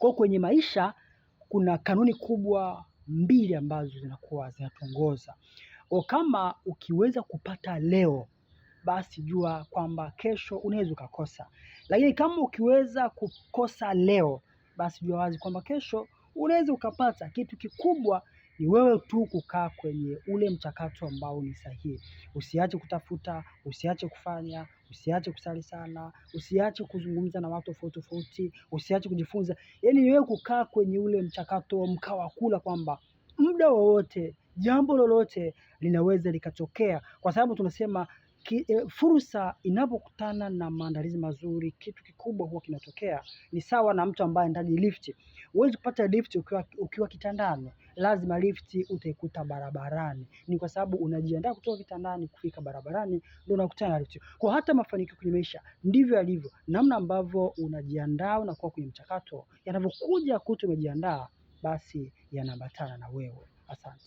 Kwa kwenye maisha kuna kanuni kubwa mbili ambazo zinakuwa zinatuongoza. Kama ukiweza kupata leo, basi jua kwamba kesho unaweza ukakosa. Lakini kama ukiweza kukosa leo, basi jua wazi kwamba kesho unaweza ukapata. Kitu kikubwa ni wewe tu kukaa kwenye ule mchakato ambao ni sahihi. Usiache kutafuta, usiache kufanya, usiache kusali sana, usiache kuzungumza na watu tofauti tofauti, usiache kujifunza. Yaani ni wewe kukaa kwenye ule mchakato mkao wa kula kwamba muda wowote, jambo lolote linaweza likatokea, kwa sababu tunasema fursa inapokutana na maandalizi mazuri, kitu kikubwa huwa kinatokea. Ni sawa na mtu ambaye anahitaji lift. Huwezi kupata lift ukiwa kitandani, lazima lift utaikuta barabarani. Ni kwa sababu unajiandaa kutoka kitandani kufika barabarani, ndio unakutana na lift. Kwa hata mafanikio kwenye maisha ndivyo yalivyo, namna ambavyo unajiandaa, unakuwa kwenye mchakato, yanavyokuja kuto umejiandaa, basi yanaambatana na wewe. Asante.